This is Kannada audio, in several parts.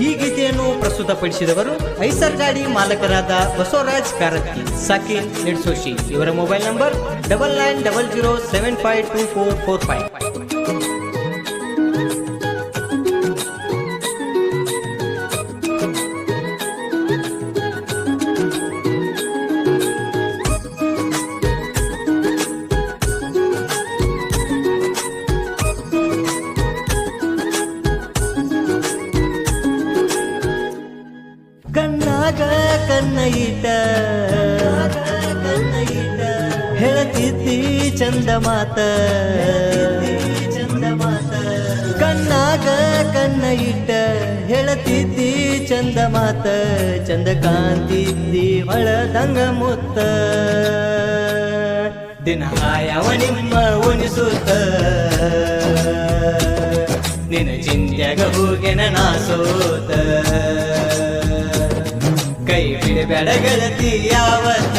ಈ ಗೀತೆಯನ್ನು ಪ್ರಸ್ತುತಪಡಿಸಿದವರು ಐಸರ್ ಗಾಡಿ ಮಾಲಕರಾದ ಬಸವರಾಜ್ ಕಾರತ್ತಿ, ಸಾಕಿನ್ ನಿಡ್ಸೋಶಿ. ಇವರ ಮೊಬೈಲ್ ನಂಬರ್ 9900752445. ಕಣ್ಣಾಗ ಕನ್ನ ಇಟ್ಟ ಹೇಳತಿದ್ದಿ ಚಂದ ಮಾತ, ಕಣ್ಣಾಗ ಕನ್ನ ಇಟ್ಟ ಹೇಳತಿದ್ದಿ ಚಂದ ಮಾತ, ಚಂದ ಕಾಂತಿದ್ದಿ ಹೊಳದಂಗ ಮುತ್ತ, ದಿನ ಆಯವ ನಿಮ್ಮ ಉಣಿಸುತ್ತ, ನಿನ್ನ ಚಿಂತ್ಯಾಗ ಹೋಗೆನ ನಾಸೋತ, ಕೈ ಬಿಡಬೇಡ ಗೆಳತಿ ಯಾವತ್ತ,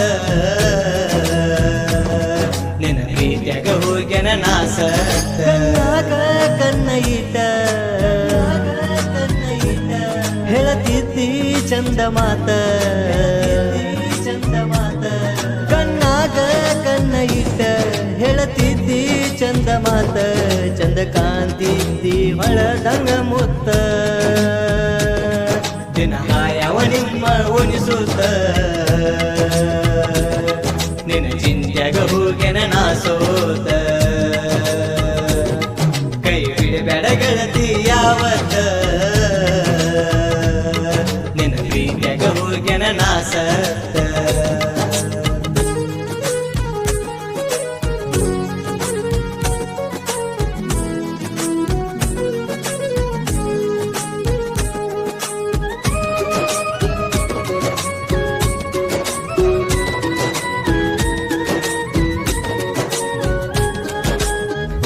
ನಿನ್ನ ಪ್ರೀತ್ಯಾಗ ಹೋಗೆನ ನಾಸತ್ತ, ಕನ್ನ ಇಟ್ಟ ಹೇಳತಿದ್ದಿ ಚಂದ ಮಾತ, ಕಣ್ಣಾಗ ಕನ್ನ ಇಟ್ಟ ಹೇಳತಿದ್ದಿ ಚಂದ ಮಾತ, ಚಂದ ಕಾಂತಿದ್ದಿ ಹೊಳದಂಗ ಮುತ್ತ, ದಿನ ಆಯವ ನಿಮ್ಮ ಉಣಿಸುತ್ತ, ನಿನ್ನ ಚಿಂತ್ಯಾಗ ಹೋಗೆನ ನಾಸೋತ, ಕೈ ಬಿಡಬೇಡ ಗೆಳತಿ ಯಾವತ್ತ, ನಿನ್ನ ಪ್ರೀತ್ಯಾಗ ಹೋಗೆನ ನಾಸತ್ತ.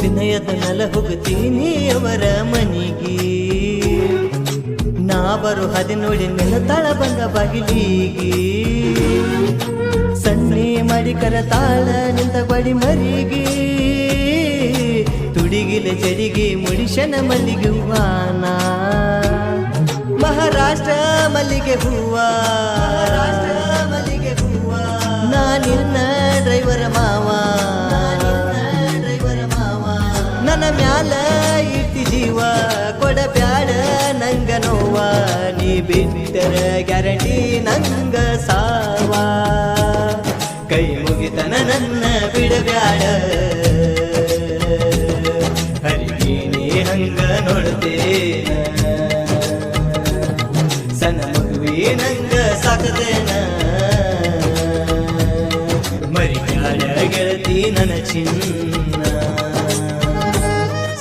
ವಿನಯದ ನಲ ಹೋಗ್ತೀನಿ ಅವರ ಮನಿಗೆ, ನಾ ಬರು ಹದಿ ನೋಡಿ ನಿನ್ನ ತಳ ಬಂದ ಬಗಿಲಿಗೆ, ಸನ್ನಿ ಮಾಡಿ ಕರತಾಳ ನಿಂತ ಬಡಿ ಮರಿಗೆ, ತುಡಿಗಿಲೆ ಚಡಿಗೆ ಮುಡಿಶನ ಮಲ್ಲಿಗೆ ಹೂವಾನ, ಮಹಾರಾಷ್ಟ್ರ ಮಲ್ಲಿಗೆ ಹೂವ, ನಾ ನಿನ್ನ ಡ್ರೈವರ ಮಾವ, ನನ್ನ ಮ್ಯಾಲ ಇಟ್ಟಿ ಜೀವ ಕೊಡಬ್ಯಾಡ ನಂಗ ನೋವ, ನೀ ಬಿಟ್ಟರ ಗ್ಯಾರಂಟಿ ನಂಗ ಸಾವ, ಕೈ ಮುಗಿತನ ನನ್ನ ಬಿಡಬ್ಯಾಡ, ಹರಿಗೆ ನೀ ಹಂಗ ನೋಡ್ತೇನ, ಸಣ್ಣ ಮಗುವಿ ನಂಗ ಸಾಕದೇನ, ಮರಿಯಾಡ ಗೆಳತಿ ನನ್ನ ಚಿನ್ನ.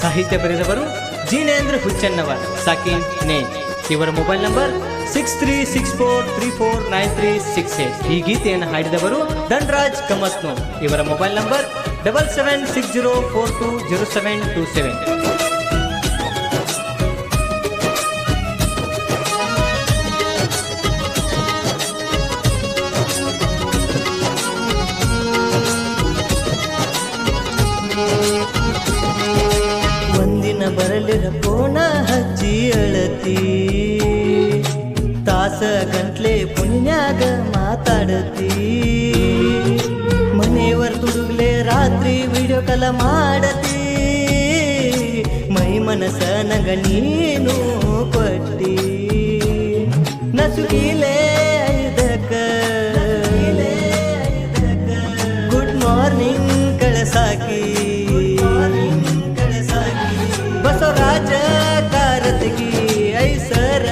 ಸಾಹಿತ್ಯ ಬರೆದವರು ಜಿನೇಂದ್ರ ಹುಚ್ಚನ್ನವರ್, ಸಾಕಿನ್ ನೇಜ್. ಇವರ ಮೊಬೈಲ್ ನಂಬರ್ 6364349368. ಈ ಗೀತೆಯನ್ನು ಹಾಡಿದವರು ಧನ್ರಾಜ್ ಕಮಸ್ನೂರ್. ಇವರ ಮೊಬೈಲ್ ನಂಬರ್ 7760420727. ಬರಲಿರ ಪೋಣ ಹಚ್ಚಿ ಅಳತಿ, ತಾಸ ಗಂಟ್ಲೆ ಪುಣ್ಯಾಗ ಮಾತಾಡತಿ, ಮನೆಯವರ್ ತುಡುಗ್ಲೆ ರಾತ್ರಿ ವಿಡಿಯೋ ಕಾಲ ಮಾಡತಿ, ಮೈ ಮನಸ ನಂಗ ನೀನು ಕೊಟ್ಟಿ, ನಸುಕಿಲೆ ಐದಕ ಗುಡ್ ಮಾರ್ನಿಂಗ್ ಕಳಸಾಕಿ, ಬಸವರಾಜ ಕಾರತ್ಗಿ ಐಸರ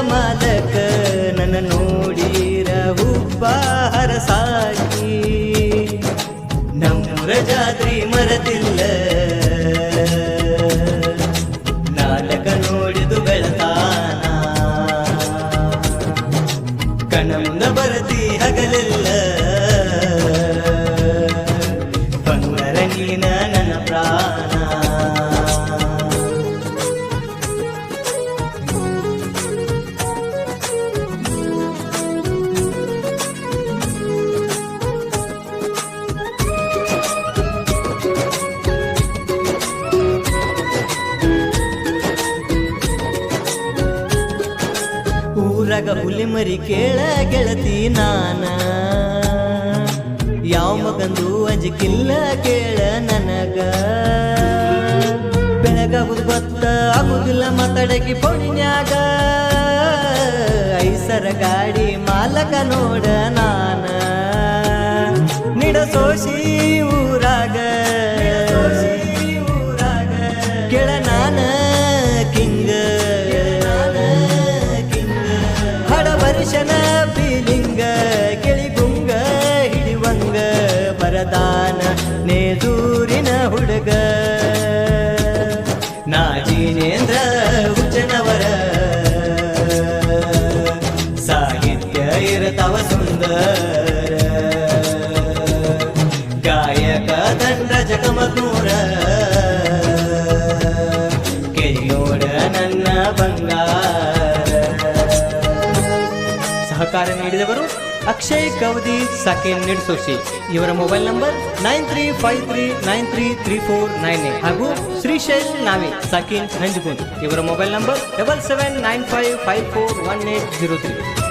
ಮಾಲಕ, ನನ್ನ ನೋಡಿರ ಹುಬ್ಬ ಹರಸಾಕಿ, ನಮ್ಮೂರ ಜಾತ್ರಿ ಮರತಿಲ್ಲ, ನಾಟಕ ನೋಡಿದು ಬೆಳತಾನ, ಕಣ್ಣ ಮುಂದ ಬರತಿ ಹಗಲಿಲ್ಲ, ಬಂದರ ನೀನ ನನ್ನ ಪ್ರಾಣ. ಊರಾಗ ಹುಲಿ ಮರಿ ಕೇಳ ಗೆಳತಿ ನಾನ ಯಾವ ಮಗಂದು ಅಂಜಿಕಿಲ್ಲ ಕೇಳ ನನಗ ಬೆಳಗಾಗುದು ಗೊತ್ತ ಆಗುದಿಲ್ಲ ಮಾತಾಡಕಿ ಪೋಣಿನ್ಯಾಗ ಐಸರ ಗಾಡಿ ಮಾಲಕ ನೋಡ ನಾನ ನಿಡಸೋಸಿ ಊರಾಗ ಕೇಳ ನಾನ ಕಿಂಗ ಹಡವರ್ಷನ ಫೀಲಿಂಗ ಗಿಳಿಗುಂಗ ಹಿಡಿವಂಗ ಬರದಾನ ನೇದೂರಿನ ಹುಡುಗ ನಾಜಿನೇಂದ್ರ ಹುಚ್ಚನವರ ಸಾಹಿತ್ಯ ಇರತವ ಸುಂದರ ಗಾಯಕ ದಂಡ ಜಗಮದೂರ ಕೆರಿಯೋಡ ನನ್ನ ಬಂಗಾರ. ಸಹಕಾರ ನೀಡಿದವರು ಅಕ್ಷಯ್ ಕವದಿ ಸಾಕಿನ್ ನಿಡ್ಸೋಶಿ. ಇವರ ಮೊಬೈಲ್ ನಂಬರ್ 9353933498 ಹಾಗೂ ಶ್ರೀಶೈಲ್ ನಾವಿ ಸಾಕಿನ್ ನಂಜಗುಂದ್. ಇವರ ಮೊಬೈಲ್ ನಂಬರ್ 7795541803.